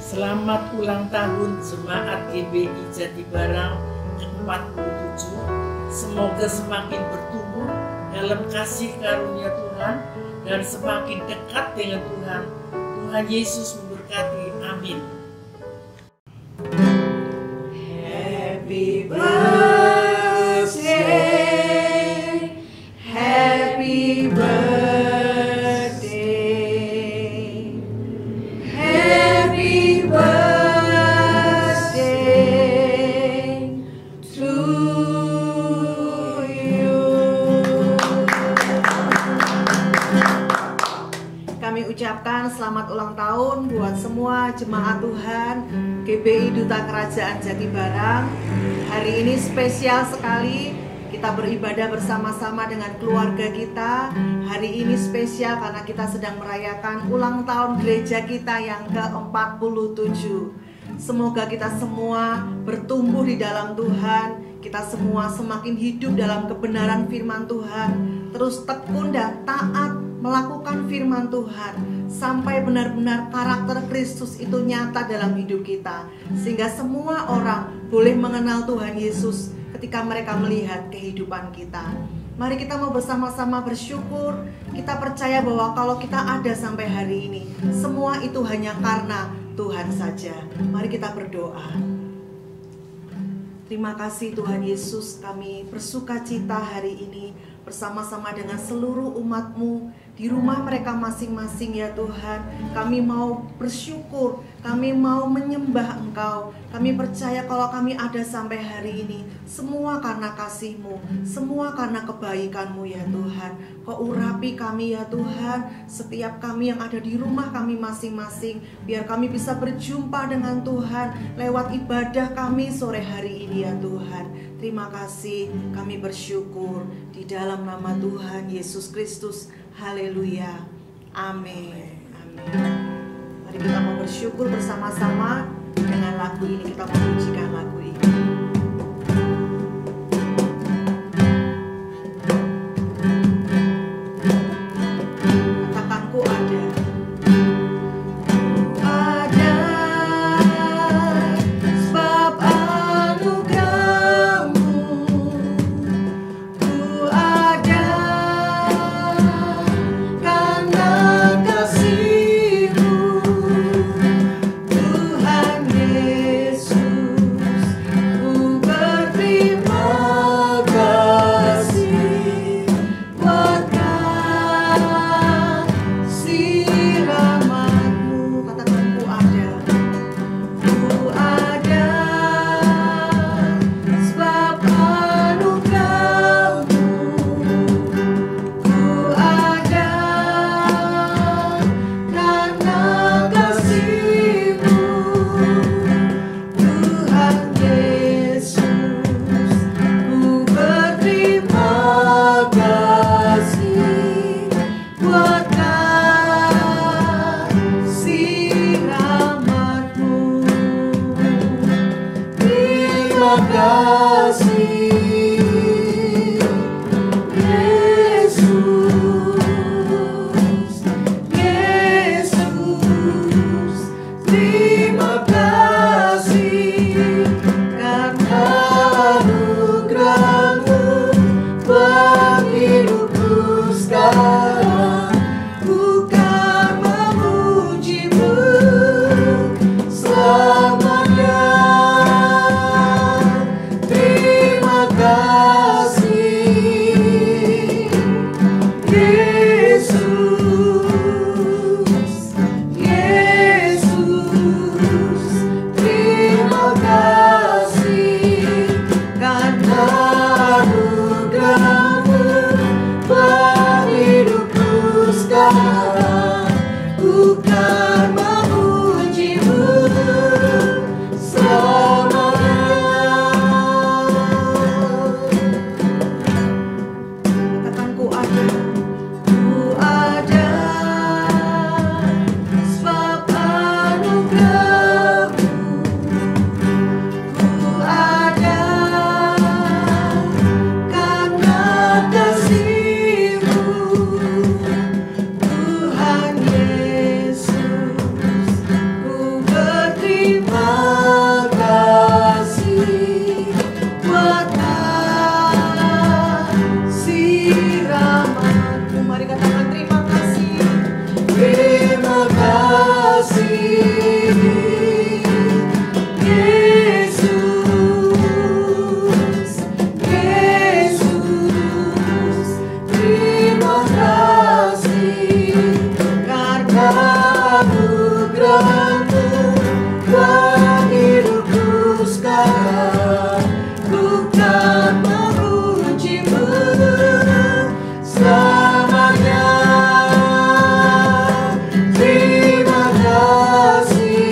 Selamat ulang tahun Jemaat GBI Jatibarang ke-47. Semoga semakin bertumbuh dalam kasih karunia Tuhan dan semakin dekat dengan Tuhan. Tuhan Yesus memberkati. Amin. Happy birthday, happy birthday, happy birthday to you. Kami ucapkan selamat ulang tahun buat semua jemaat Tuhan GBI Duta Kerajaan Jatibarang. Hari ini spesial sekali, kita beribadah bersama-sama dengan keluarga kita. Hari ini spesial karena kita sedang merayakan ulang tahun gereja kita yang ke-47. Semoga kita semua bertumbuh di dalam Tuhan, kita semua semakin hidup dalam kebenaran firman Tuhan, terus tekun dan taat melakukan firman Tuhan sampai benar-benar karakter Kristus itu nyata dalam hidup kita, sehingga semua orang boleh mengenal Tuhan Yesus ketika mereka melihat kehidupan kita. Mari kita mau bersama-sama bersyukur. Kita percaya bahwa kalau kita ada sampai hari ini, semua itu hanya karena Tuhan saja. Mari kita berdoa. Terima kasih Tuhan Yesus, kami bersuka cita hari ini bersama-sama dengan seluruh umat-Mu di rumah mereka masing-masing ya Tuhan. Kami mau bersyukur, kami mau menyembah Engkau. Kami percaya kalau kami ada sampai hari ini, semua karena kasih-Mu, semua karena kebaikan-Mu ya Tuhan. Kau urapi kami ya Tuhan, setiap kami yang ada di rumah kami masing-masing, biar kami bisa berjumpa dengan Tuhan lewat ibadah kami sore hari ini ya Tuhan. Terima kasih, kami bersyukur di dalam nama Tuhan Yesus Kristus. Haleluya. Amin. Amin. Mari kita mau bersyukur bersama-sama dengan lagu ini. Kita memujikan lagu ini. Katakan ku ada. Ada sebab anugerah-Mu. Ku ada karena kasih-Mu. Tuhan Yesus, ku berterima kasih buat kasih rahmat-Mu. Katakan ku ada. Ku ada sebab anugerah-Mu. Ku ada karena kasih-Mu. Tuhan Yesus, ku berterima kasih buat kasih rahmat-Mu. Terima kasih Yesus, Yesus. Terima kasih karena anugerah-Mu buat hidupku sekarang. Ku kan memuji-Mu selamanya. Terima kasih Yesus, Yesus. Terima kasih karena anugerah-Mu buat hidupku sekarang. Ku kan memuji-Mu selamanya. Katakan ku ada. Ku ada sebab anugerah-Mu. Ku ada karena kasih-Mu. Tuhan Yesus, ku berterima kasih buat kasih rahmat-Mu. Mari katakan terima kasih. Terima kasih Yesus, Yesus. Terima kasih karena anugerah-Mu buat hidupku sekarang. Ku kan memuji-Mu selamanya. Terima kasih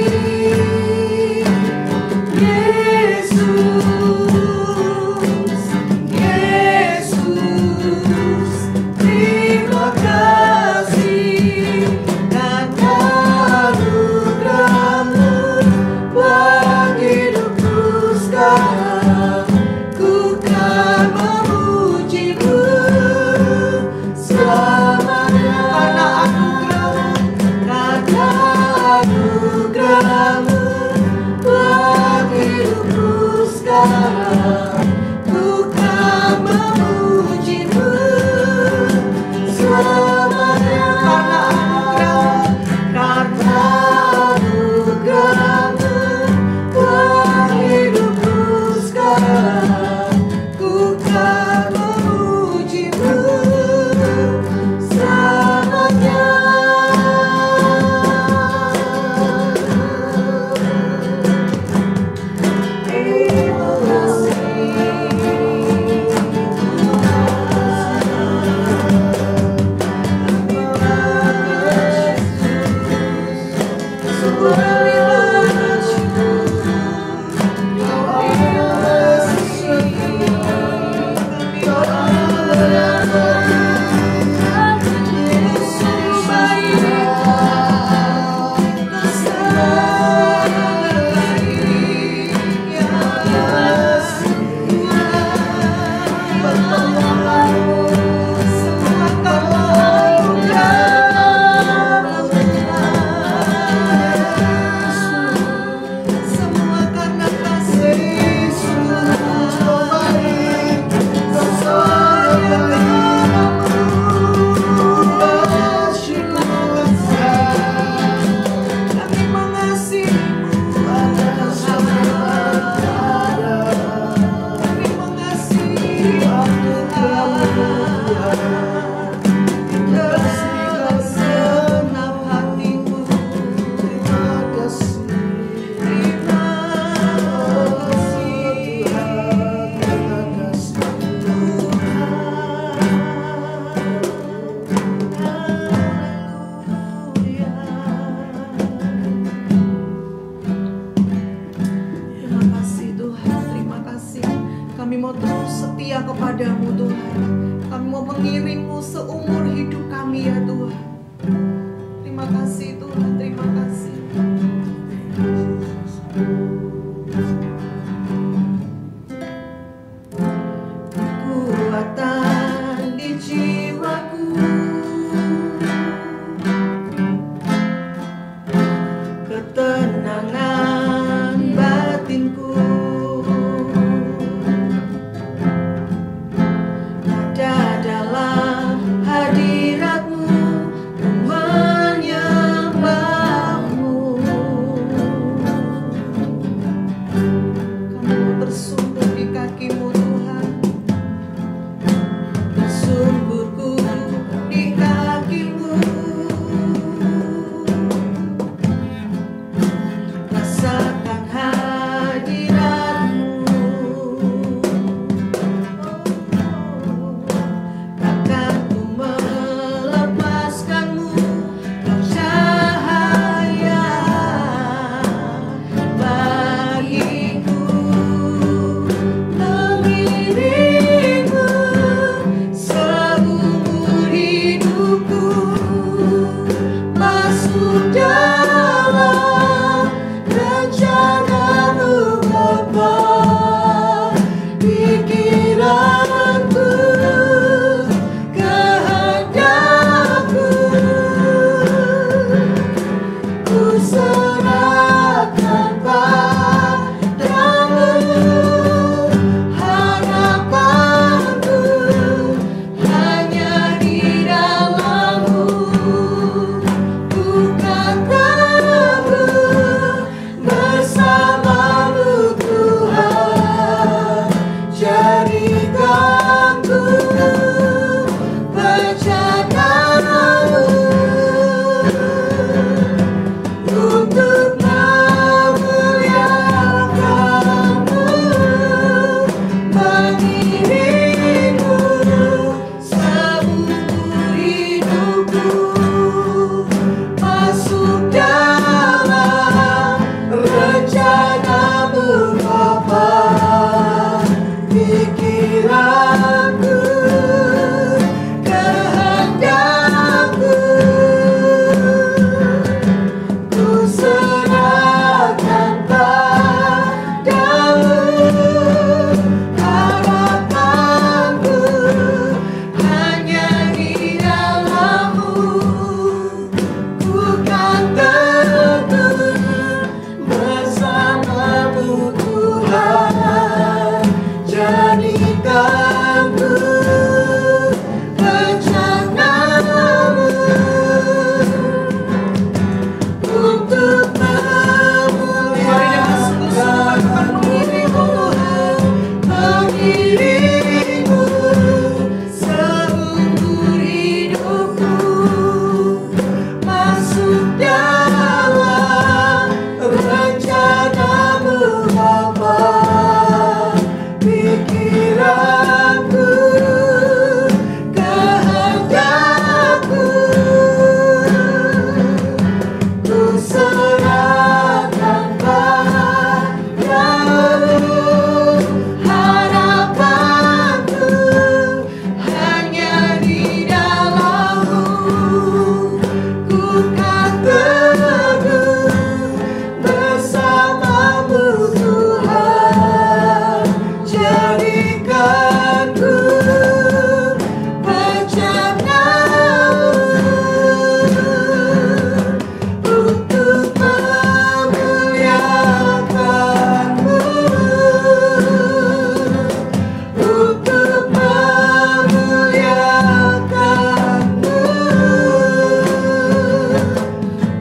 Yesus, Yesus. Terima kasih karena anugerah-Mu buat hidupku sekarang. Ku kan memuji-Mu selamanya. Karena anugerah-Mu buat hidupku sekarang. Ku kan memuji-Mu selamanya. Karena anugerah-Mu buat hidupku sekarang. Ku kan memuji-Mu selamanya. Kami mau terus setia kepadamu Tuhan. Kami mau mengiringmu seumur hidup kami ya Tuhan. Terima kasih Tuhan, terima kasih. Kekuatan di jiwaku, ketenangan batinku, ada dalam hadiratmu, menyembahmu. Kami tersungkur di kakimu Tuhan, tersungkurku di kakimu. Rasakan hadiratmu, takkan ku melepaskanmu. Kau cahaya bagiku, mengiringku seumur hidupku, masuk dalam rencanamu Bapa. Pikiranku, kehendakku, ku serahkan padamu. Harapanku hanya di dalam-Mu, bukan takut bersama-Mu Tuhan. Jadikan ku bencanamu untuk memuliakan-Mu, mengiringmu seumur hidupku, masuk dalam rencana-Mu Bapa. Pikiranku, kehendakku, ku serahkan padamu. Harapanku hanya di dalam-Mu, bukan takut bersama-Mu Tuhan. Jadikan ku rencana-Mu untuk memuliakan-Mu, mengiringmu seumur hidupku, masuk dalam rencana-Mu Bapa. Pikiranku, kehendakku, ku serahkan padamu. Harapanku hanya di dalam-Mu, bukan takut bersama-Mu Tuhan. Jadikan ku bencanamu untuk memuliakan-Mu, untuk memuliakan-Mu,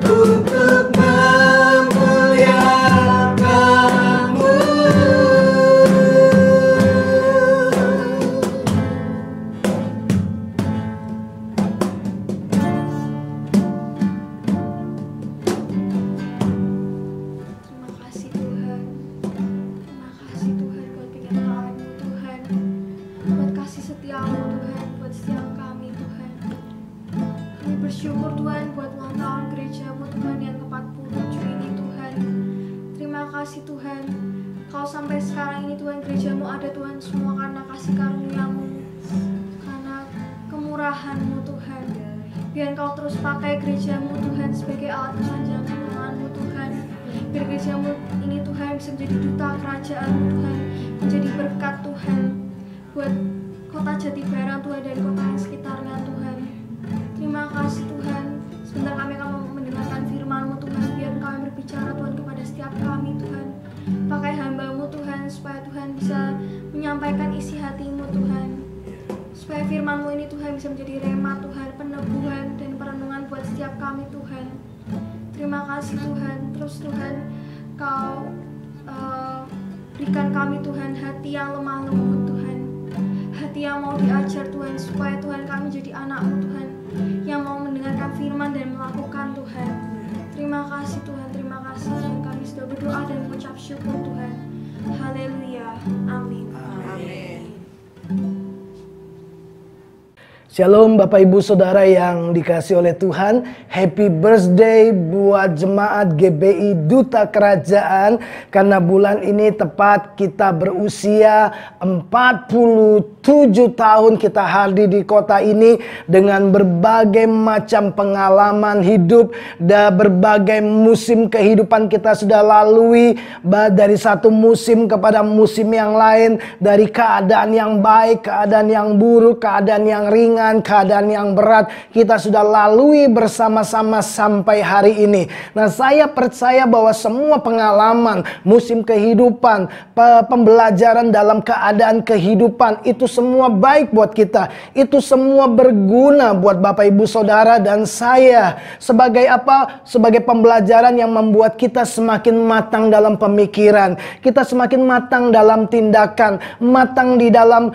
untuk memuliakan-Mu. Terima kasih Tuhan. Terima kasih Tuhan buat penyertaan-Mu Tuhan, buat kasih setia-Mu Tuhan, buat setiap kami Tuhan. Kami bersyukur Tuhan buat ulang tahun gereja-Mu Tuhan yang ke-47 ini Tuhan. Terima kasih Tuhan, Kau sampai sekarang ini Tuhan gerejamu ada Tuhan semua karena kasih karunia-Mu, karena kemurahan-Mu Tuhan. Biar Engkau terus pakai gerejamu Tuhan sebagai alat keranjang tangan-Mu Tuhan. Biar gerejamu ini Tuhan bisa menjadi duta kerajaan-Mu Tuhan, menjadi berkat Tuhan buat kota Jatibarang Tuhan dan kota yang sekitarnya Tuhan. Terima kasih Tuhan. Sebentar kami akan mendengarkan firman-Mu Tuhan. Biar Engkau yang berbicara Tuhan kepada setiap kami Tuhan. Pakai hamba-Mu Tuhan supaya Tuhan bisa menyampaikan isi hati-Mu Tuhan. Supaya firman-Mu ini Tuhan bisa menjadi rema Tuhan, peneguhan dan perenungan buat setiap kami Tuhan. Terima kasih Tuhan. Terus Tuhan Kau berikan kami Tuhan hati yang lemah lembut Tuhan, hati yang mau diajar Tuhan, supaya Tuhan kami jadi anak-Mu Tuhan yang mau mendengarkan firman dan melakukan Tuhan. Terima kasih Tuhan, terima kasih. Dan kami sudah berdoa dan mengucap syukur Tuhan. Haleluya, amin. Amin. Shalom Bapak Ibu Saudara yang dikasih oleh Tuhan. Happy birthday buat jemaat GBI Duta Kerajaan. Karena bulan ini tepat kita berusia 47 tahun kita hadir di kota ini. Dengan berbagai macam pengalaman hidup dan berbagai musim kehidupan kita sudah lalui. Dari satu musim kepada musim yang lain. Dari keadaan yang baik, keadaan yang buruk, keadaan yang ringan, keadaan yang berat, kita sudah lalui bersama-sama sampai hari ini. Nah, saya percaya bahwa semua pengalaman, musim kehidupan, pembelajaran dalam keadaan kehidupan, itu semua baik buat kita. Itu semua berguna buat Bapak Ibu Saudara dan saya. Sebagai apa? Sebagai pembelajaran yang membuat kita semakin matang dalam pemikiran, kita semakin matang dalam tindakan, matang di dalam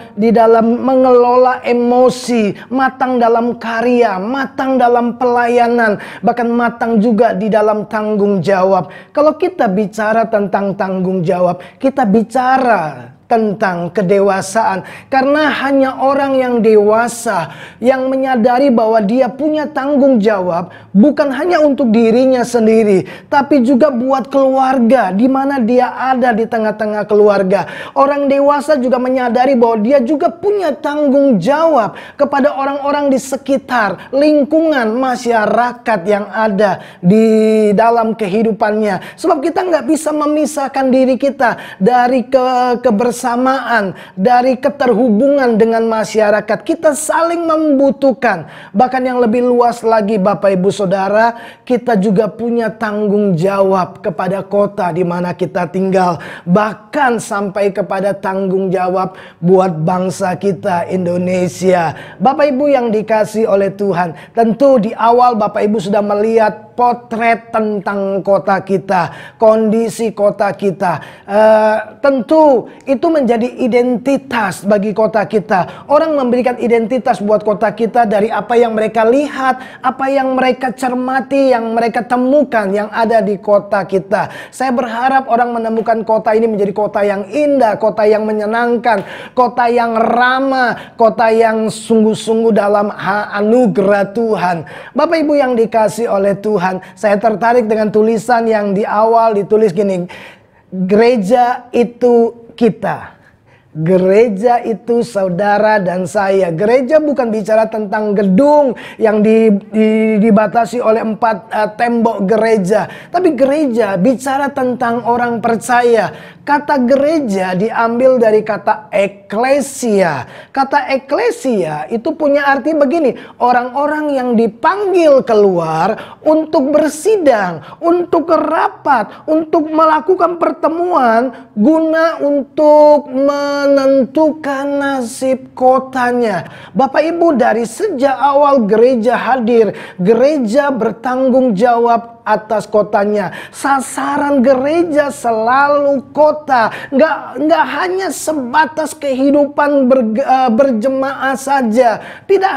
mengelola emosi, matang dalam karya, matang dalam pelayanan, bahkan matang juga di dalam tanggung jawab. Kalau kita bicara tentang tanggung jawab, kita bicara tentang kedewasaan. Karena hanya orang yang dewasa yang menyadari bahwa dia punya tanggung jawab, bukan hanya untuk dirinya sendiri, tapi juga buat keluarga di mana dia ada di tengah-tengah keluarga. Orang dewasa juga menyadari bahwa dia juga punya tanggung jawab kepada orang-orang di sekitar, lingkungan, masyarakat yang ada di dalam kehidupannya. Sebab kita nggak bisa memisahkan diri kita dari kebersamaan, dari keterhubungan dengan masyarakat. Kita saling membutuhkan. Bahkan yang lebih luas lagi Bapak Ibu Saudara, kita juga punya tanggung jawab kepada kota di mana kita tinggal. Bahkan sampai kepada tanggung jawab buat bangsa kita Indonesia. Bapak Ibu yang dikasih oleh Tuhan, tentu di awal Bapak Ibu sudah melihat potret tentang kota kita, kondisi kota kita. Tentu itu menjadi identitas bagi kota kita. Orang memberikan identitas buat kota kita dari apa yang mereka lihat, apa yang mereka cermati, yang mereka temukan yang ada di kota kita. Saya berharap orang menemukan kota ini menjadi kota yang indah, kota yang menyenangkan, kota yang ramah, kota yang sungguh-sungguh dalam anugerah Tuhan. Bapak Ibu yang dikasih oleh Tuhan, saya tertarik dengan tulisan yang di awal ditulis gini, gereja itu kita. Gereja itu saudara dan saya. Gereja bukan bicara tentang gedung yang dibatasi oleh 4 tembok gereja. Tapi gereja bicara tentang orang percaya. Kata gereja diambil dari kata eklesia. Kata eklesia itu punya arti begini. Orang-orang yang dipanggil keluar untuk bersidang, untuk rapat, untuk melakukan pertemuan guna untuk menentukan nasib kotanya. Bapak Ibu, dari sejak awal gereja hadir, gereja bertanggung jawab atas kotanya. Sasaran gereja selalu kota. Nggak hanya sebatas kehidupan berjemaah saja. Tidak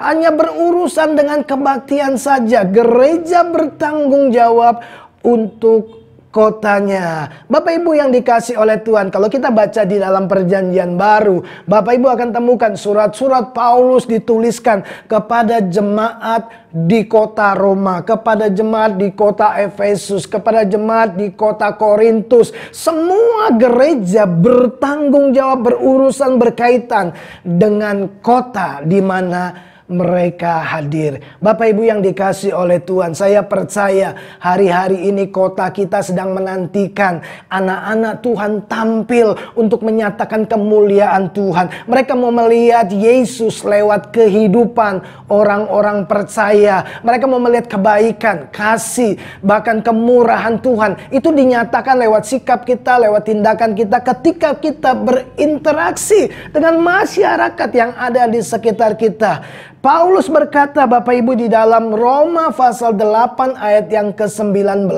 hanya berurusan dengan kebaktian saja. Gereja bertanggung jawab untuk kotanya. Bapak Ibu yang dikasih oleh Tuhan, kalau kita baca di dalam perjanjian baru, Bapak Ibu akan temukan surat-surat Paulus dituliskan kepada jemaat di kota Roma, kepada jemaat di kota Efesus, kepada jemaat di kota Korintus. Semua gereja bertanggung jawab, berurusan, berkaitan dengan kota di mana mereka hadir. Bapak Ibu yang dikasih oleh Tuhan, saya percaya hari-hari ini kota kita sedang menantikan anak-anak Tuhan tampil untuk menyatakan kemuliaan Tuhan. Mereka mau melihat Yesus lewat kehidupan orang-orang percaya. Mereka mau melihat kebaikan, kasih, bahkan kemurahan Tuhan. Itu dinyatakan lewat sikap kita, lewat tindakan kita ketika kita berinteraksi dengan masyarakat yang ada di sekitar kita. Paulus berkata, Bapak Ibu, di dalam Roma pasal 8 ayat yang ke-19.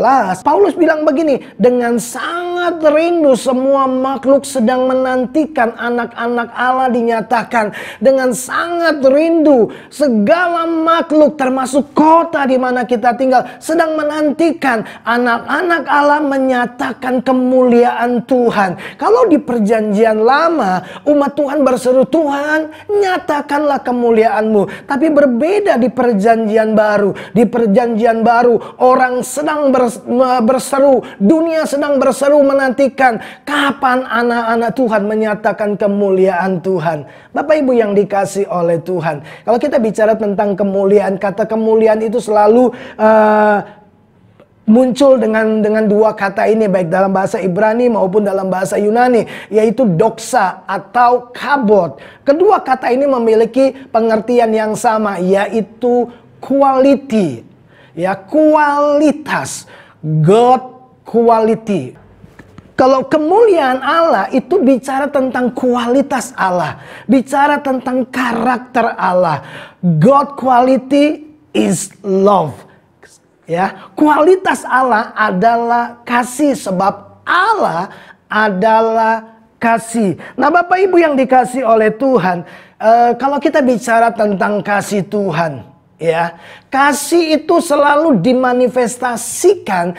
Paulus bilang begini, dengan sangat rindu semua makhluk sedang menantikan anak-anak Allah dinyatakan. Dengan sangat rindu segala makhluk termasuk kota di mana kita tinggal sedang menantikan anak-anak Allah menyatakan kemuliaan Tuhan. Kalau di perjanjian lama umat Tuhan berseru, Tuhan nyatakanlah kemuliaan-Mu. Tapi berbeda di perjanjian baru. Di perjanjian baru orang sedang berseru, dunia sedang berseru menantikan kapan anak-anak Tuhan menyatakan kemuliaan Tuhan. Bapak Ibu yang dikasih oleh Tuhan, kalau kita bicara tentang kemuliaan, kata kemuliaan itu selalu muncul dengan dua kata ini, baik dalam bahasa Ibrani maupun dalam bahasa Yunani, yaitu doxa atau kabod. Kedua kata ini memiliki pengertian yang sama, yaitu quality, ya, kualitas, God quality. Kalau kemuliaan Allah itu bicara tentang kualitas Allah, bicara tentang karakter Allah. God quality is love. Ya, kualitas Allah adalah kasih, sebab Allah adalah kasih. Nah, Bapak Ibu yang dikasih oleh Tuhan, kalau kita bicara tentang kasih Tuhan, ya, kasih itu selalu dimanifestasikan,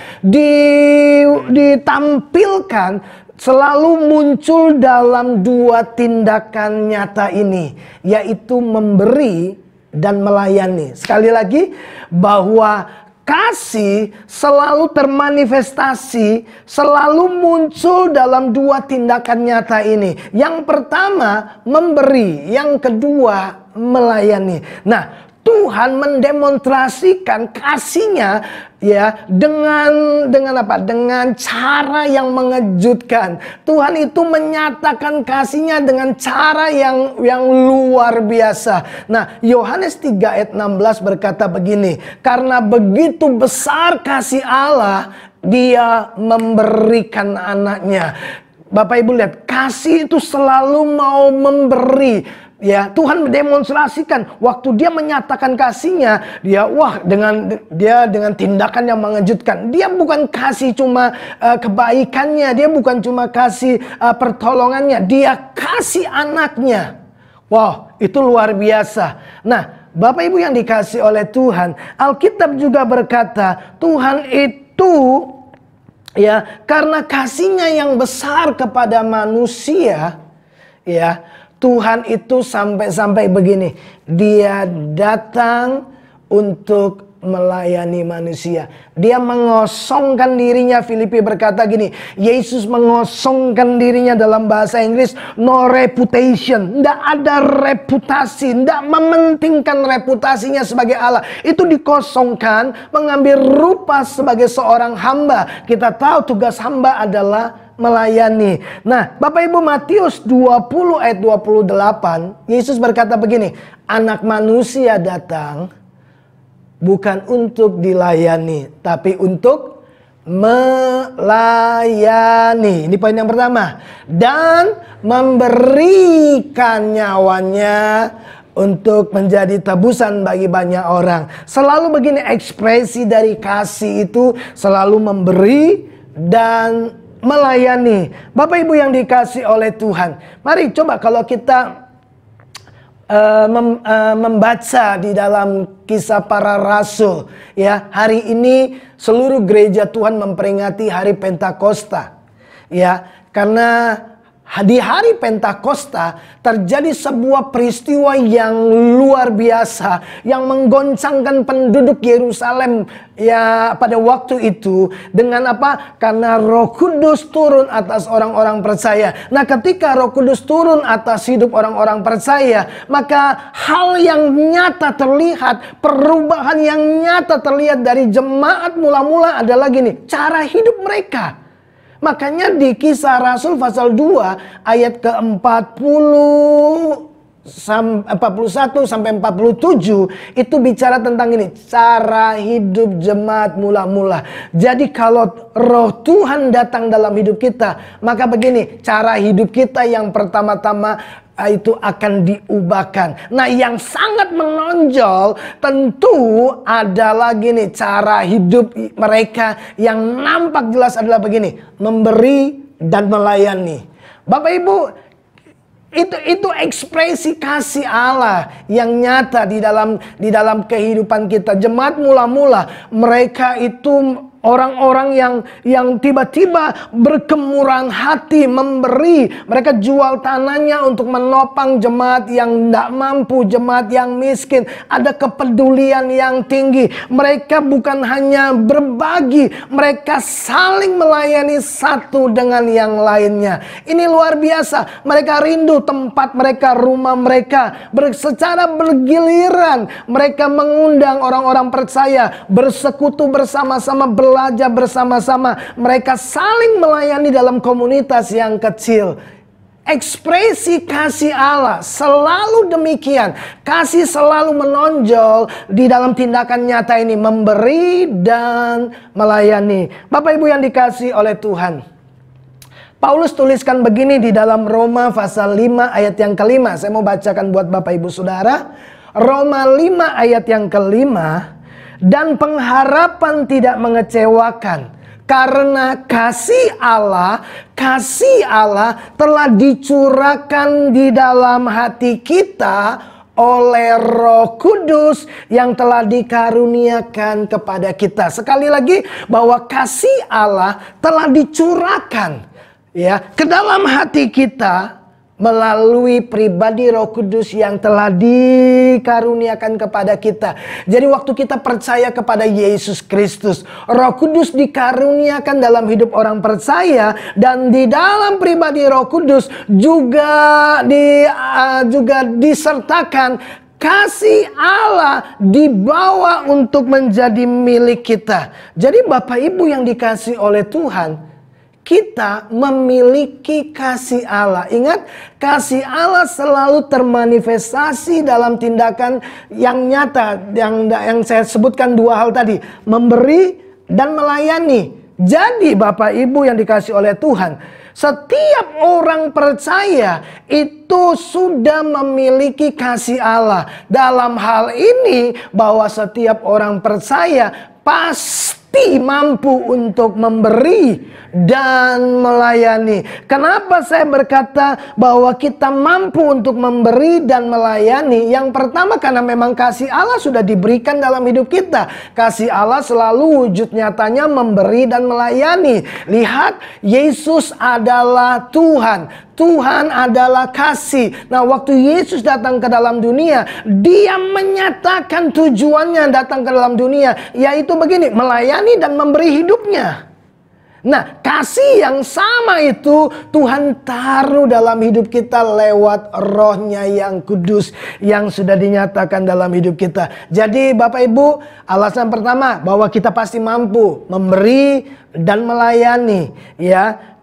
ditampilkan, selalu muncul dalam dua tindakan nyata ini, yaitu memberi dan melayani. Sekali lagi, bahwa kasih selalu termanifestasi, selalu muncul dalam dua tindakan nyata ini. Yang pertama memberi, yang kedua melayani. Nah, Tuhan mendemonstrasikan kasih-Nya, ya, dengan apa? Dengan cara yang mengejutkan. Tuhan itu menyatakan kasih-Nya dengan cara yang luar biasa. Nah, Yohanes 3 ayat 16 berkata begini, karena begitu besar kasih Allah, Dia memberikan anaknya. Bapak Ibu lihat, kasih itu selalu mau memberi. Ya, Tuhan mendemonstrasikan waktu Dia menyatakan kasih-Nya, dengan tindakan yang mengejutkan. Dia bukan kasih cuma kebaikannya, Dia bukan cuma kasih pertolongannya, Dia kasih anaknya. Wow, itu luar biasa. Nah, Bapak Ibu yang dikasih oleh Tuhan, Alkitab juga berkata, Tuhan itu, ya, karena kasih-Nya yang besar kepada manusia, ya, Tuhan itu sampai begini, Dia datang untuk melayani manusia. Dia mengosongkan dirinya. Filipi berkata gini, Yesus mengosongkan dirinya, dalam bahasa Inggris no reputation, tidak ada reputasi, tidak mementingkan reputasinya sebagai Allah. Itu dikosongkan, mengambil rupa sebagai seorang hamba. Kita tahu tugas hamba adalah melayani. Nah, Bapak Ibu, Matius 20 ayat 28, Yesus berkata begini, Anak manusia datang bukan untuk dilayani, tapi untuk melayani. Ini poin yang pertama. Dan memberikan nyawanya untuk menjadi tebusan bagi banyak orang. Selalu begini, ekspresi dari kasih itu selalu memberi dan melayani. Bapak Ibu yang dikasih oleh Tuhan, mari coba kalau kita membaca di dalam Kisah Para Rasul, ya, hari ini seluruh gereja Tuhan memperingati hari Pentakosta, ya, karena di hari Pentakosta terjadi sebuah peristiwa yang luar biasa yang menggoncangkan penduduk Yerusalem ya pada waktu itu. Dengan apa? Karena Roh Kudus turun atas orang-orang percaya. Nah, ketika Roh Kudus turun atas hidup orang-orang percaya, maka hal yang nyata terlihat, perubahan yang nyata terlihat dari jemaat mula-mula adalah gini, cara hidup mereka. Makanya di Kisah Rasul pasal 2 ayat ke-41 sampai 47 itu bicara tentang ini, cara hidup jemaat mula-mula. Jadi kalau Roh Tuhan datang dalam hidup kita, maka begini, cara hidup kita yang pertama-tama itu akan diubahkan. Nah, yang sangat menonjol tentu adalah gini, cara hidup mereka yang nampak jelas adalah begini, memberi dan melayani. Bapak Ibu, itu ekspresi kasih Allah yang nyata di dalam kehidupan kita. Jemaat mula-mula mereka itu orang-orang yang tiba-tiba berkemurahan hati memberi. Mereka jual tanahnya untuk menopang jemaat yang tidak mampu, jemaat yang miskin. Ada kepedulian yang tinggi. Mereka bukan hanya berbagi, mereka saling melayani satu dengan yang lainnya. Ini luar biasa. Mereka rindu tempat mereka, rumah mereka. Secara bergiliran mereka mengundang orang-orang percaya bersekutu bersama-sama, belajar bersama-sama. Mereka saling melayani dalam komunitas yang kecil. Ekspresi kasih Allah selalu demikian. Kasih selalu menonjol di dalam tindakan nyata ini, memberi dan melayani. Bapak Ibu yang dikasihi oleh Tuhan, Paulus tuliskan begini di dalam Roma pasal 5 ayat yang kelima. Saya mau bacakan buat Bapak Ibu Saudara. Roma 5 ayat yang kelima. Dan pengharapan tidak mengecewakan, karena kasih Allah telah dicurahkan di dalam hati kita oleh Roh Kudus yang telah dikaruniakan kepada kita. Sekali lagi, bahwa kasih Allah telah dicurahkan ya ke dalam hati kita melalui pribadi Roh Kudus yang telah dikaruniakan kepada kita. Jadi waktu kita percaya kepada Yesus Kristus, Roh Kudus dikaruniakan dalam hidup orang percaya, dan di dalam pribadi Roh Kudus juga disertakan kasih Allah dibawa untuk menjadi milik kita. Jadi Bapak Ibu yang dikasihi oleh Tuhan, kita memiliki kasih Allah. Ingat, kasih Allah selalu termanifestasi dalam tindakan yang nyata. Yang saya sebutkan dua hal tadi, memberi dan melayani. Jadi Bapak Ibu yang dikasihi oleh Tuhan, setiap orang percaya itu sudah memiliki kasih Allah. Dalam hal ini, bahwa setiap orang percaya pasti mampu untuk memberi dan melayani. Kenapa saya berkata bahwa kita mampu untuk memberi dan melayani? Yang pertama, karena memang kasih Allah sudah diberikan dalam hidup kita. Kasih Allah selalu wujud nyatanya memberi dan melayani. Lihat, Yesus adalah Tuhan. Tuhan adalah kasih. Nah, waktu Yesus datang ke dalam dunia, Dia menyatakan tujuannya datang ke dalam dunia, yaitu begini, melayani dan memberi hidupnya. Nah, kasih yang sama itu Tuhan taruh dalam hidup kita lewat Roh-Nya yang kudus yang sudah dinyatakan dalam hidup kita. Jadi Bapak Ibu, alasan pertama bahwa kita pasti mampu memberi dan melayani, ya.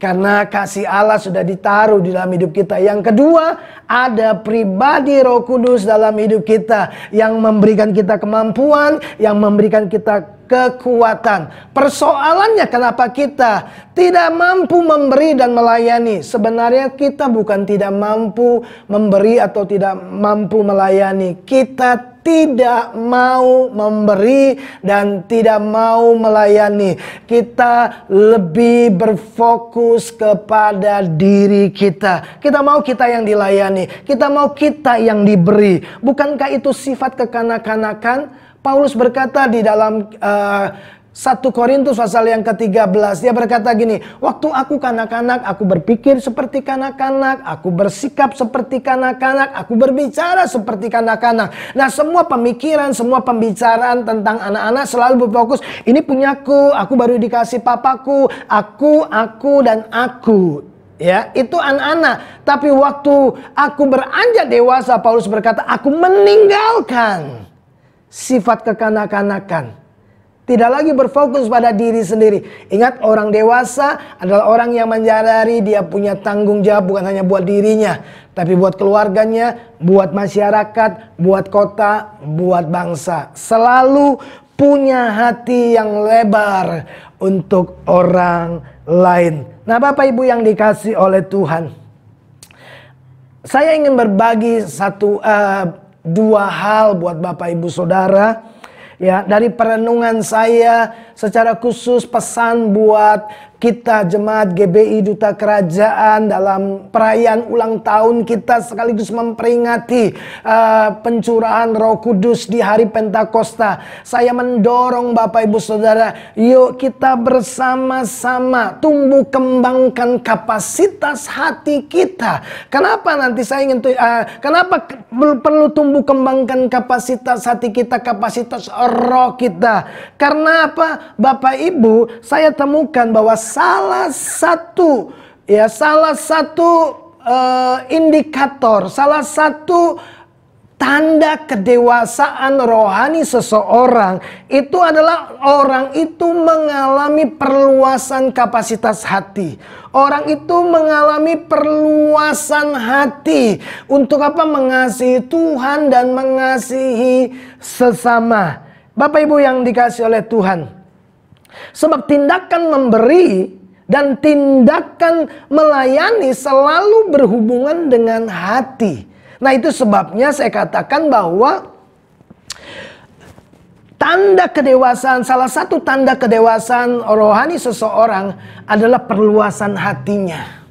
Karena kasih Allah sudah ditaruh di dalam hidup kita. Yang kedua, ada pribadi Roh Kudus dalam hidup kita yang memberikan kita kemampuan, yang memberikan kita kekuatan. Persoalannya kenapa kita tidak mampu memberi dan melayani? Sebenarnya kita bukan tidak mampu memberi atau tidak mampu melayani. Kita tidak mau memberi dan tidak mau melayani. Kita lebih berfokus kepada diri kita. Kita mau kita yang dilayani, kita mau kita yang diberi. Bukankah itu sifat kekanak-kanakan? Paulus berkata di dalam 1 Korintus pasal yang ke-13, dia berkata gini, waktu aku kanak-kanak, aku berpikir seperti kanak-kanak, aku bersikap seperti kanak-kanak, aku berbicara seperti kanak-kanak. Nah, semua pemikiran, semua pembicaraan tentang anak-anak selalu berfokus, ini punyaku, aku baru dikasih papaku, aku, dan aku. Ya, itu anak-anak. Tapi waktu aku beranjak dewasa, Paulus berkata, aku meninggalkan sifat kekanak-kanakan. Tidak lagi berfokus pada diri sendiri. Ingat, orang dewasa adalah orang yang menyadari dia punya tanggung jawab bukan hanya buat dirinya, tapi buat keluarganya, buat masyarakat, buat kota, buat bangsa. Selalu punya hati yang lebar untuk orang lain. Nah, Bapak Ibu yang dikasih oleh Tuhan, saya ingin berbagi dua hal buat Bapak Ibu Saudara. Ya, dari perenungan saya secara khusus pesan buat kita jemaat GBI Duta Kerajaan dalam perayaan ulang tahun kita sekaligus memperingati pencurahan Roh Kudus di hari Pentakosta. Saya mendorong Bapak Ibu Saudara, yuk kita bersama-sama tumbuh kembangkan kapasitas hati kita. Kenapa nanti saya ingin kenapa perlu tumbuh kembangkan kapasitas hati kita, kapasitas roh kita? Karena apa? Bapak Ibu, saya temukan bahwa salah satu indikator, salah satu tanda kedewasaan rohani seseorang itu adalah orang itu mengalami perluasan kapasitas hati. Orang itu mengalami perluasan hati untuk apa? Mengasihi Tuhan dan mengasihi sesama. Bapak Ibu yang dikasihi oleh Tuhan, sebab tindakan memberi dan tindakan melayani selalu berhubungan dengan hati. Nah, itu sebabnya saya katakan bahwa tanda kedewasaan, salah satu tanda kedewasaan rohani seseorang adalah perluasan hatinya.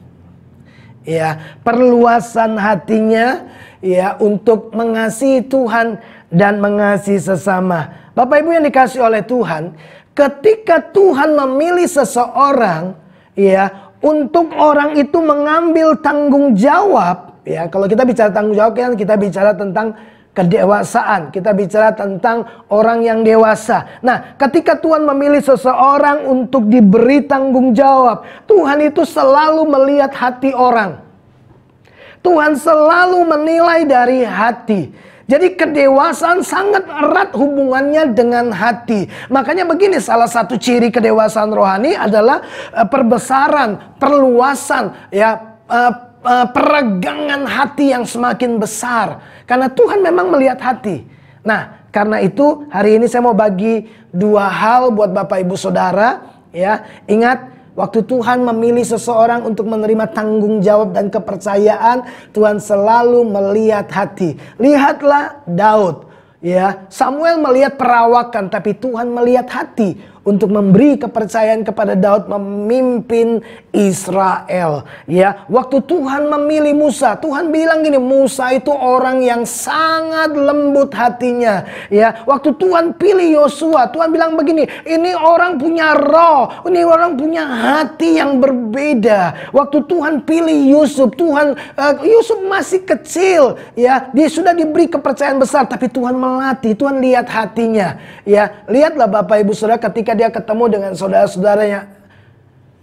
Ya, perluasan hatinya ya untuk mengasihi Tuhan dan mengasihi sesama. Bapak Ibu yang dikasihi oleh Tuhan, ketika Tuhan memilih seseorang ya untuk orang itu mengambil tanggung jawab, ya kalau kita bicara tanggung jawab kan kita bicara tentang kedewasaan, kita bicara tentang orang yang dewasa. Nah, ketika Tuhan memilih seseorang untuk diberi tanggung jawab, Tuhan itu selalu melihat hati orang. Tuhan selalu menilai dari hati. Jadi kedewasaan sangat erat hubungannya dengan hati. Makanya begini, salah satu ciri kedewasaan rohani adalah perbesaran, perluasan, ya peregangan hati yang semakin besar. Karena Tuhan memang melihat hati. Nah, karena itu hari ini saya mau bagi dua hal buat Bapak Ibu Saudara. Ya, ingat, waktu Tuhan memilih seseorang untuk menerima tanggung jawab dan kepercayaan, Tuhan selalu melihat hati. Lihatlah Daud, ya. Samuel melihat perawakan, tapi Tuhan melihat hati untuk memberi kepercayaan kepada Daud memimpin Israel. Ya, waktu Tuhan memilih Musa, Tuhan bilang gini, Musa itu orang yang sangat lembut hatinya. Ya, waktu Tuhan pilih Yosua, Tuhan bilang begini, ini orang punya roh, ini orang punya hati yang berbeda. Waktu Tuhan pilih Yusuf, Yusuf masih kecil, ya, dia sudah diberi kepercayaan besar, tapi Tuhan melatih, Tuhan lihat hatinya. Ya, lihatlah Bapak Ibu Saudara, ketika dia ketemu dengan saudara-saudaranya,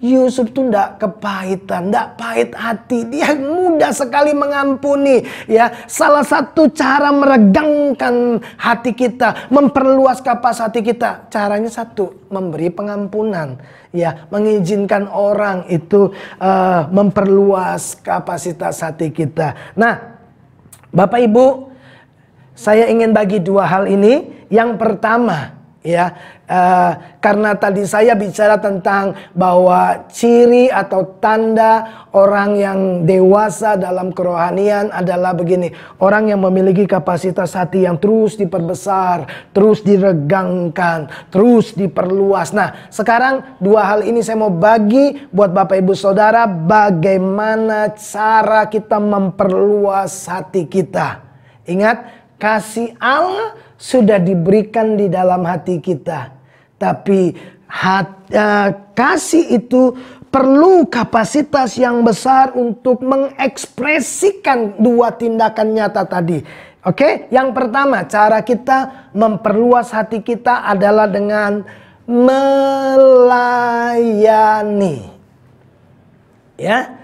Yusuf tuh ndak kepahitan, ndak pahit hati, dia mudah sekali mengampuni. Ya, salah satu cara meregangkan hati kita, memperluas kapasitas hati kita, caranya satu, memberi pengampunan. Ya, mengizinkan orang itu memperluas kapasitas hati kita. Nah, Bapak Ibu, saya ingin bagi dua hal ini. Yang pertama, ya, Karena tadi saya bicara tentang bahwa ciri atau tanda orang yang dewasa dalam kerohanian adalah begini. Orang yang memiliki kapasitas hati yang terus diperbesar, terus diregangkan, terus diperluas. Nah, sekarang dua hal ini saya mau bagi buat Bapak Ibu Saudara bagaimana cara kita memperluas hati kita. Ingat, kasih Allah sudah diberikan di dalam hati kita. Tapi kasih itu perlu kapasitas yang besar untuk mengekspresikan dua tindakan nyata tadi. Oke, yang pertama cara kita memperluas hati kita adalah dengan melayani. Ya.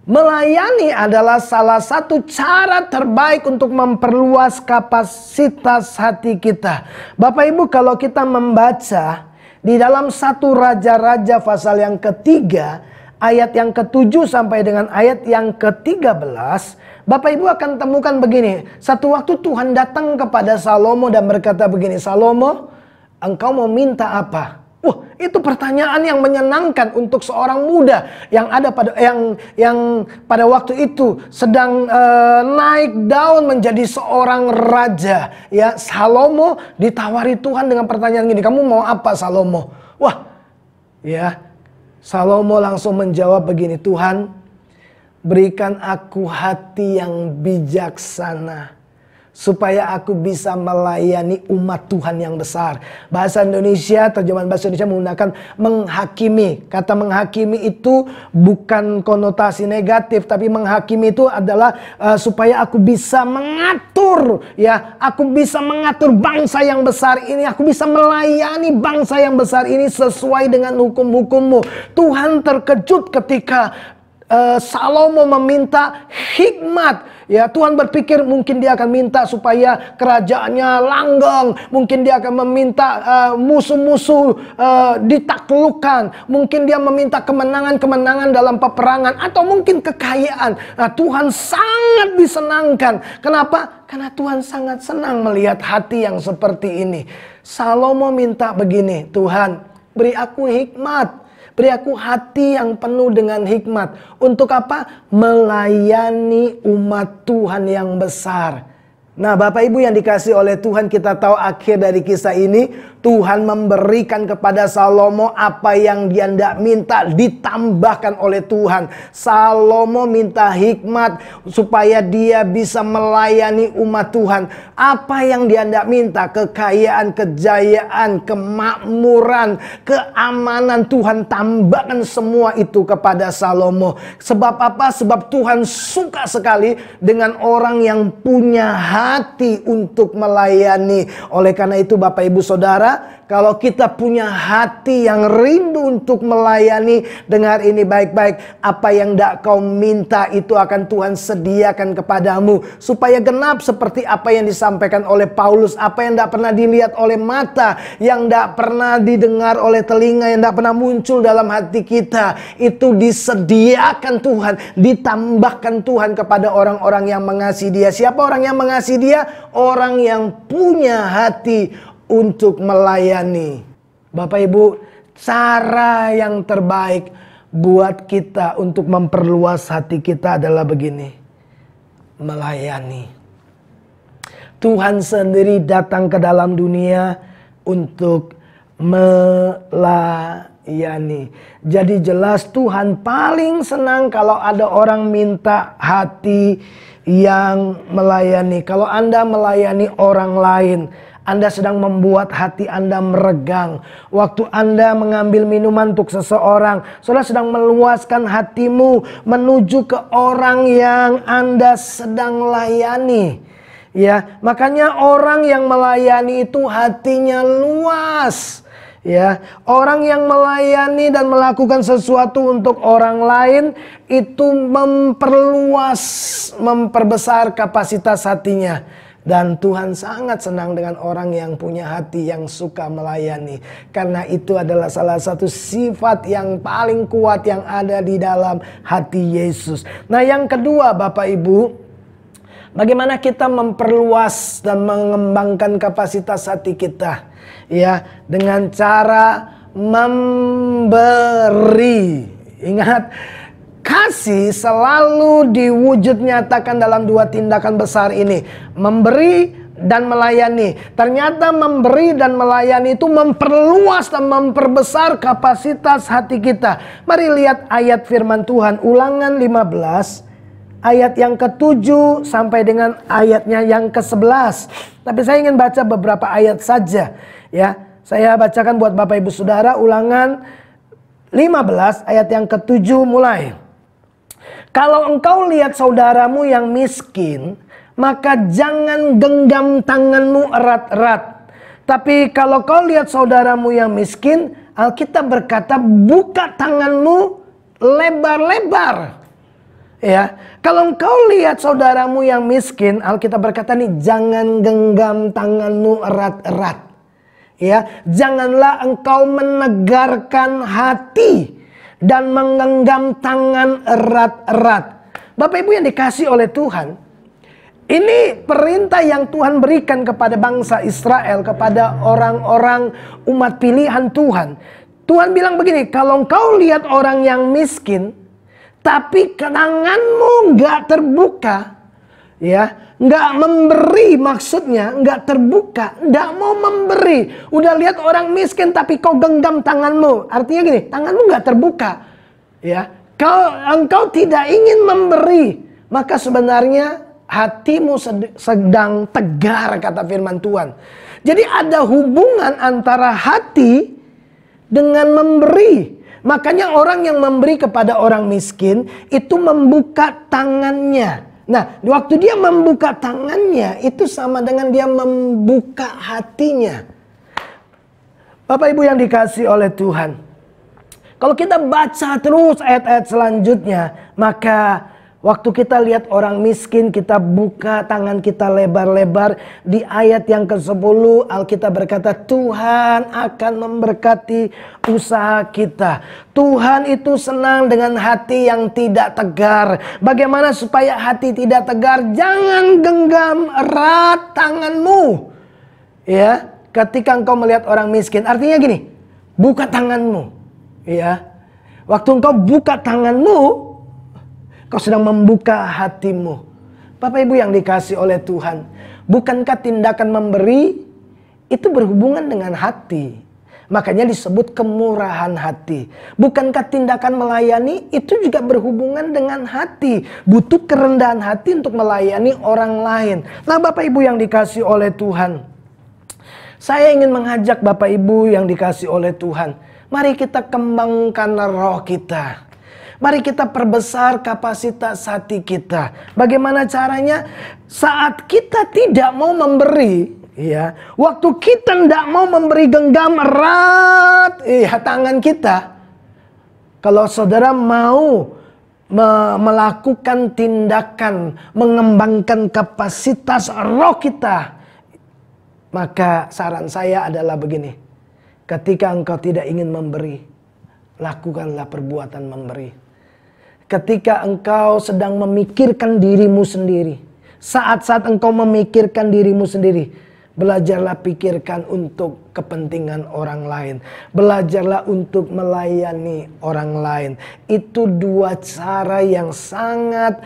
Melayani adalah salah satu cara terbaik untuk memperluas kapasitas hati kita. Bapak Ibu, kalau kita membaca di dalam 1 Raja-Raja pasal yang ketiga, ayat yang ke-7 sampai dengan ayat yang ke-13, Bapak Ibu akan temukan begini. Satu waktu Tuhan datang kepada Salomo dan berkata begini, "Salomo, engkau mau minta apa?" Itu pertanyaan yang menyenangkan untuk seorang muda yang ada pada yang pada waktu itu sedang naik daun menjadi seorang raja. Ya, Salomo ditawari Tuhan dengan pertanyaan gini, "Kamu mau apa, Salomo?" Salomo langsung menjawab begini, "Tuhan, berikan aku hati yang bijaksana, supaya aku bisa melayani umat Tuhan yang besar." Bahasa Indonesia, terjemahan bahasa Indonesia menggunakan menghakimi. Kata menghakimi itu bukan konotasi negatif, tapi menghakimi itu adalah supaya aku bisa mengatur, ya, aku bisa mengatur bangsa yang besar ini, aku bisa melayani bangsa yang besar ini sesuai dengan hukum-hukum-Mu. Tuhan terkejut ketika Salomo meminta hikmat. Ya, Tuhan berpikir mungkin dia akan minta supaya kerajaannya langgeng. Mungkin dia akan meminta musuh-musuh ditaklukkan. Mungkin dia meminta kemenangan-kemenangan dalam peperangan. Atau mungkin kekayaan. Nah, Tuhan sangat disenangkan. Kenapa? Karena Tuhan sangat senang melihat hati yang seperti ini. Salomo minta begini, "Tuhan, beri aku hikmat. Beri aku hati yang penuh dengan hikmat." Untuk apa? Melayani umat Tuhan yang besar. Nah, Bapak Ibu yang dikasih oleh Tuhan, kita tahu akhir dari kisah ini, Tuhan memberikan kepada Salomo apa yang dia tidak minta, ditambahkan oleh Tuhan. Salomo minta hikmat supaya dia bisa melayani umat Tuhan. Apa yang dia tidak minta? Kekayaan, kejayaan, kemakmuran, keamanan. Tuhan tambahkan semua itu kepada Salomo. Sebab apa? Sebab Tuhan suka sekali dengan orang yang punya hati untuk melayani. Oleh karena itu Bapak Ibu Saudara, kalau kita punya hati yang rindu untuk melayani, dengar ini baik-baik. Apa yang tidak kau minta itu akan Tuhan sediakan kepadamu. Supaya genap seperti apa yang disampaikan oleh Paulus. Apa yang tidak pernah dilihat oleh mata, yang tidak pernah didengar oleh telinga, yang tidak pernah muncul dalam hati kita, itu disediakan Tuhan, ditambahkan Tuhan kepada orang-orang yang mengasihi Dia. Siapa orang yang mengasihi Dia? Orang yang punya hati untuk melayani. Bapak Ibu, cara yang terbaik buat kita untuk memperluas hati kita adalah begini: melayani. Tuhan sendiri datang ke dalam dunia untuk melayani. Jadi jelas Tuhan paling senang kalau ada orang minta hati yang melayani. Kalau Anda melayani orang lain, Anda sedang membuat hati Anda meregang. Waktu Anda mengambil minuman untuk seseorang, Saudara sedang meluaskan hatimu menuju ke orang yang Anda sedang layani. Ya, makanya orang yang melayani itu hatinya luas. Ya, orang yang melayani dan melakukan sesuatu untuk orang lain itu memperluas, memperbesar kapasitas hatinya. Dan Tuhan sangat senang dengan orang yang punya hati yang suka melayani. Karena itu adalah salah satu sifat yang paling kuat yang ada di dalam hati Yesus. Nah, yang kedua Bapak Ibu, Bagaimana kita memperluas dan mengembangkan kapasitas hati kita, ya, dengan cara memberi. Ingat, kasih selalu diwujud nyatakan dalam dua tindakan besar ini, memberi dan melayani. Ternyata memberi dan melayani itu memperluas dan memperbesar kapasitas hati kita. Mari lihat ayat firman Tuhan, Ulangan 15 ayat yang ke-7 sampai dengan ayatnya yang ke-11. Tapi saya ingin baca beberapa ayat saja, ya. Saya bacakan buat Bapak Ibu Saudara, Ulangan 15 ayat yang ke-7 mulai. Kalau engkau lihat saudaramu yang miskin, maka jangan genggam tanganmu erat-erat. Tapi kalau kau lihat saudaramu yang miskin, Alkitab berkata buka tanganmu lebar-lebar. Ya, kalau engkau lihat saudaramu yang miskin, Alkitab berkata nih, jangan genggam tanganmu erat-erat. Ya, janganlah engkau menegarkan hati dan menggenggam tangan erat-erat. Bapak Ibu yang dikasihi oleh Tuhan, ini perintah yang Tuhan berikan kepada bangsa Israel, kepada orang-orang umat pilihan Tuhan. Tuhan bilang begini, kalau engkau lihat orang yang miskin, tapi tanganmu nggak terbuka, ya, nggak memberi, maksudnya nggak terbuka, nggak mau memberi. Udah lihat orang miskin tapi kau genggam tanganmu, artinya gini, tanganmu nggak terbuka, ya. Engkau tidak ingin memberi, maka sebenarnya hatimu sedang tegar, kata firman Tuhan. Jadi ada hubungan antara hati dengan memberi. Makanya orang yang memberi kepada orang miskin itu membuka tangannya. Nah, waktu dia membuka tangannya itu sama dengan dia membuka hatinya. Bapak Ibu yang dikasihi oleh Tuhan, kalau kita baca terus ayat-ayat selanjutnya, maka waktu kita lihat orang miskin, kita buka tangan kita lebar-lebar. Di ayat yang ke-10 Alkitab berkata Tuhan akan memberkati usaha kita. Tuhan itu senang dengan hati yang tidak tegar. Bagaimana supaya hati tidak tegar? Jangan genggam erat tanganmu. Ya, ketika engkau melihat orang miskin, artinya gini, buka tanganmu. Ya, waktu engkau buka tanganmu, kau sedang membuka hatimu. Bapak Ibu yang dikasihi oleh Tuhan, bukankah tindakan memberi itu berhubungan dengan hati? Makanya disebut kemurahan hati. Bukankah tindakan melayani itu juga berhubungan dengan hati? Butuh kerendahan hati untuk melayani orang lain. Nah, Bapak Ibu yang dikasihi oleh Tuhan, saya ingin mengajak Bapak Ibu yang dikasihi oleh Tuhan, mari kita kembangkan roh kita. Mari kita perbesar kapasitas hati kita. Bagaimana caranya? Saat kita tidak mau memberi, ya, waktu kita tidak mau memberi, genggam erat tangan kita. Kalau saudara mau melakukan tindakan mengembangkan kapasitas roh kita, maka saran saya adalah begini. Ketika engkau tidak ingin memberi, lakukanlah perbuatan memberi. Ketika engkau sedang memikirkan dirimu sendiri, saat-saat engkau memikirkan dirimu sendiri, belajarlah pikirkan untuk kepentingan orang lain. Belajarlah untuk melayani orang lain. Itu dua cara yang sangat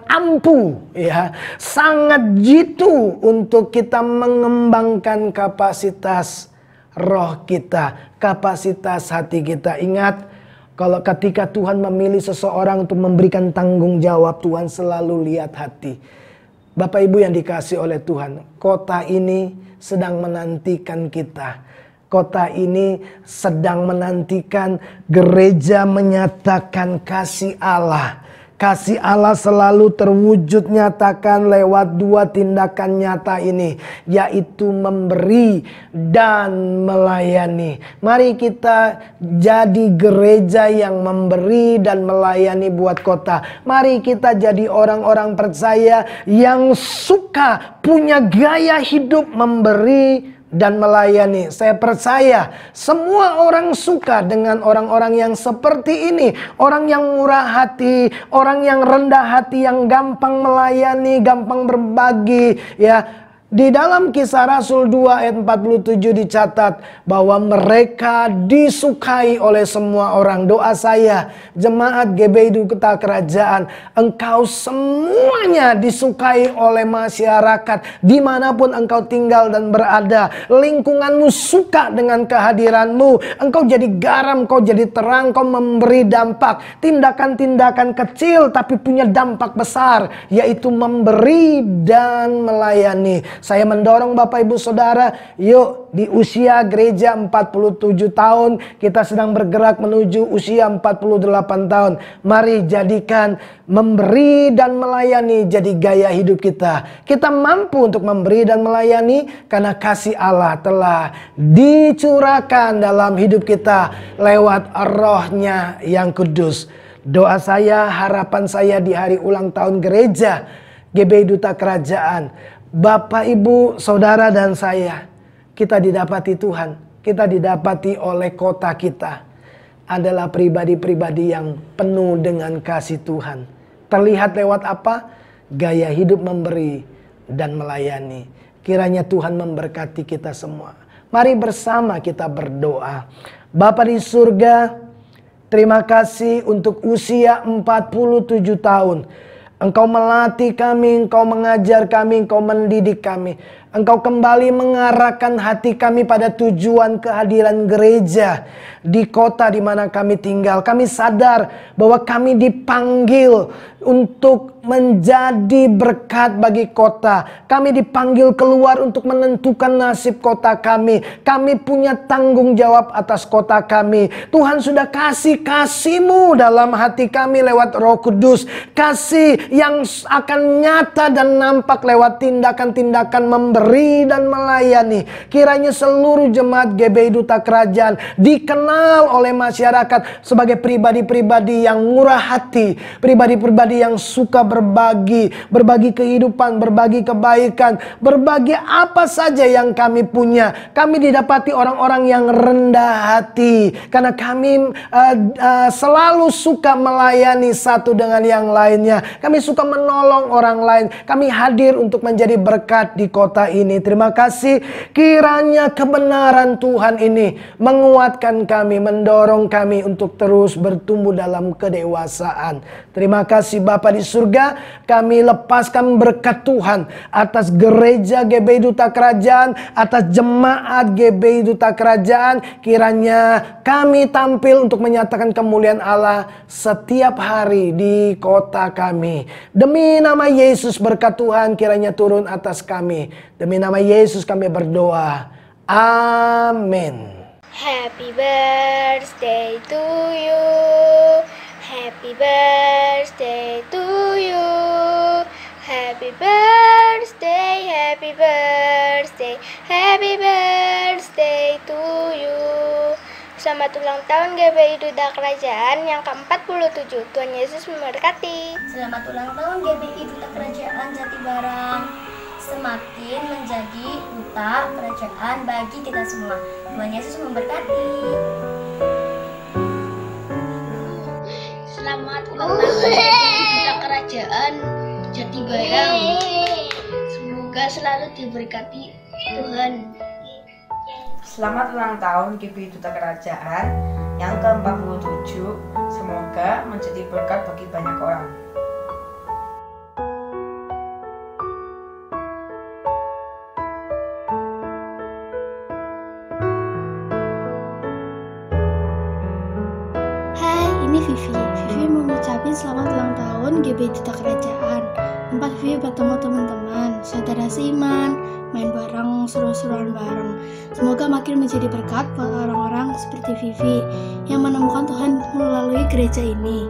ampuh, ya, sangat jitu untuk kita mengembangkan kapasitas roh kita, kapasitas hati kita. Ingat, kalau ketika Tuhan memilih seseorang untuk memberikan tanggung jawab, Tuhan selalu lihat hati. Bapak Ibu yang dikasihi oleh Tuhan, kota ini sedang menantikan kita. Kota ini sedang menantikan gereja menyatakan kasih Allah. Kasih Allah selalu terwujud nyatakan lewat dua tindakan nyata ini, yaitu memberi dan melayani. Mari kita jadi gereja yang memberi dan melayani buat kota. Mari kita jadi orang-orang percaya yang suka punya gaya hidup memberi dan melayani. Saya percaya semua orang suka dengan orang-orang yang seperti ini. Orang yang murah hati, orang yang rendah hati, yang gampang melayani, gampang berbagi, ya. Di dalam Kisah Rasul 2 ayat 47 dicatat bahwa mereka disukai oleh semua orang. Doa saya, jemaat GBI Duta Kerajaan, engkau semuanya disukai oleh masyarakat. Dimanapun engkau tinggal dan berada, lingkunganmu suka dengan kehadiranmu. Engkau jadi garam, kau jadi terang, kau memberi dampak. Tindakan-tindakan kecil tapi punya dampak besar, yaitu memberi dan melayani. Saya mendorong Bapak Ibu Saudara, yuk di usia gereja 47 tahun, kita sedang bergerak menuju usia 48 tahun. Mari jadikan memberi dan melayani jadi gaya hidup kita. Kita mampu untuk memberi dan melayani karena kasih Allah telah dicurahkan dalam hidup kita lewat Roh-Nya yang kudus. Doa saya, harapan saya di hari ulang tahun gereja GBI Duta Kerajaan, Bapak, Ibu, Saudara dan saya, kita didapati Tuhan, kita didapati oleh kota kita adalah pribadi-pribadi yang penuh dengan kasih Tuhan. Terlihat lewat apa? Gaya hidup memberi dan melayani. Kiranya Tuhan memberkati kita semua. Mari bersama kita berdoa. Bapa di surga, terima kasih untuk usia 47 tahun. Engkau melatih kami, Engkau mengajar kami, Engkau mendidik kami. Engkau kembali mengarahkan hati kami pada tujuan kehadiran gereja di kota di mana kami tinggal. Kami sadar bahwa kami dipanggil untuk menjadi berkat bagi kota. Kami dipanggil keluar untuk menentukan nasib kota kami. Kami punya tanggung jawab atas kota kami. Tuhan sudah kasih kasih-Mu dalam hati kami lewat Roh Kudus. Kasih yang akan nyata dan nampak lewat tindakan-tindakan memberi dan melayani. Kiranya seluruh jemaat GBI Duta Kerajaan dikenal oleh masyarakat sebagai pribadi-pribadi yang murah hati, pribadi-pribadi yang suka berbagi kehidupan, berbagi kebaikan, berbagi apa saja yang kami punya. Kami didapati orang-orang yang rendah hati karena kami selalu suka melayani satu dengan yang lainnya. Kami suka menolong orang lain. Kami hadir untuk menjadi berkat di kota ini. Terima kasih, kiranya kebenaran Tuhan ini menguatkan kami, mendorong kami untuk terus bertumbuh dalam kedewasaan. Terima kasih Bapa di surga, kami lepaskan berkat Tuhan atas gereja GBI Duta Kerajaan, atas jemaat GBI Duta Kerajaan. Kiranya kami tampil untuk menyatakan kemuliaan Allah setiap hari di kota kami. Demi nama Yesus, berkat Tuhan kiranya turun atas kami. Demi nama Yesus kami berdoa. Amin. Happy birthday to you. Happy birthday to you. Happy birthday, happy birthday, happy birthday to you. Selamat ulang tahun GBI Duta Kerajaan yang ke-47. Tuhan Yesus memberkati. Selamat ulang tahun GBI Duta Kerajaan Jatibarang. Semakin menjadi duta kerajaan bagi kita semua. Tuhan Yesus memberkati. Selamat ulang tahun GBI Duta Kerajaan Jatibarang. Semoga selalu diberkati Tuhan. Selamat ulang tahun GBI Duta Kerajaan yang ke-47. Semoga menjadi berkat bagi banyak orang. Hai, ini Vivi. Vivi mau ngucapin selamat ulang tahun GBI Duta Kerajaan. Tempat Vivi bertemu teman-teman, saudara seiman, main bareng, seru-seruan bareng. Semoga makin menjadi berkat buat orang-orang seperti Vivi yang menemukan Tuhan melalui gereja ini.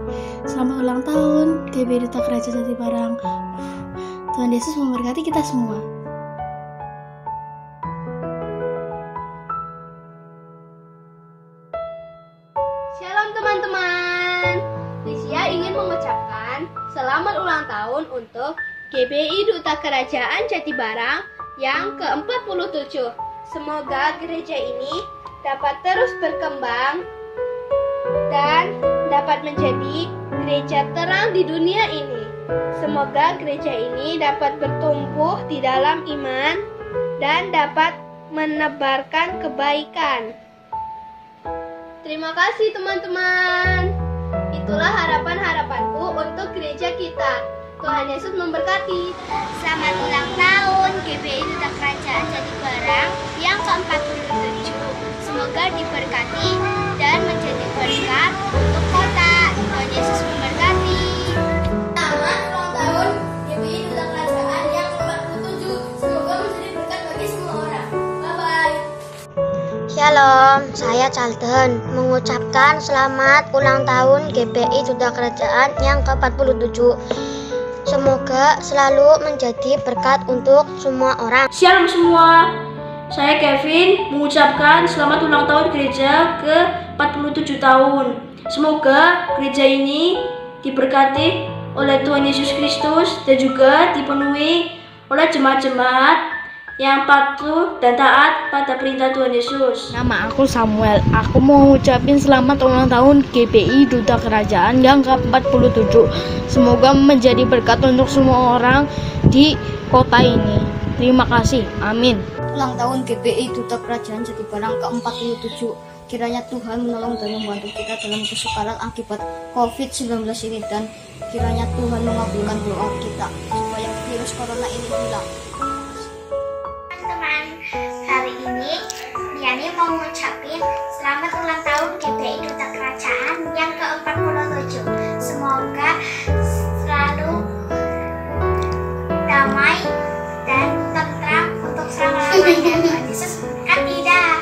Selamat ulang tahun GBI Duta Kerajaan Jatibarang. Tuhan Yesus memberkati kita semua. Shalom teman-teman. Lisia ingin mengucapkan selamat ulang tahun untuk GBI Duta Kerajaan Jatibarang yang ke-47. Semoga gereja ini dapat terus berkembang dan dapat menjadi gereja terang di dunia ini. Semoga gereja ini dapat bertumbuh di dalam iman dan dapat menebarkan kebaikan. Terima kasih teman-teman. Itulah harapan-harapanku untuk gereja kita. Tuhan Yesus memberkati. Selamat ulang tahun GBI Duta Kerajaan Jatibarang yang ke-47. Semoga diberkati dan menjadi berkat untuk kota. Tuhan Yesus memberkati. Selamat ulang tahun GBI Duta Kerajaan yang ke-47. Semoga menjadi berkat bagi semua orang. Bye-bye. Shalom, saya Charlton mengucapkan selamat ulang tahun GBI Duta Kerajaan yang ke-47. Semoga selalu menjadi berkat untuk semua orang. Shalom semua, saya Kevin mengucapkan selamat ulang tahun gereja ke-47 tahun. Semoga gereja ini diberkati oleh Tuhan Yesus Kristus dan juga dipenuhi oleh jemaat-jemaat yang patuh dan taat pada perintah Tuhan Yesus. Nama aku Samuel. Aku mau ngucapin selamat ulang tahun GBI Duta Kerajaan yang ke-47. Semoga menjadi berkat untuk semua orang di kota ini. Terima kasih. Amin. Ulang tahun GBI Duta Kerajaan Jatibarang ke-47. Kiranya Tuhan menolong dan membantu kita dalam kesukaran akibat COVID-19 ini, dan kiranya Tuhan mengabulkan doa kita supaya virus corona ini hilang. Hari ini Liani mau ngucapin selamat ulang tahun GBI Duta Kerajaan yang ke-47. Semoga selalu damai dan tentram untuk selama-lamanya. Tuhan Yesus berkati. Dah.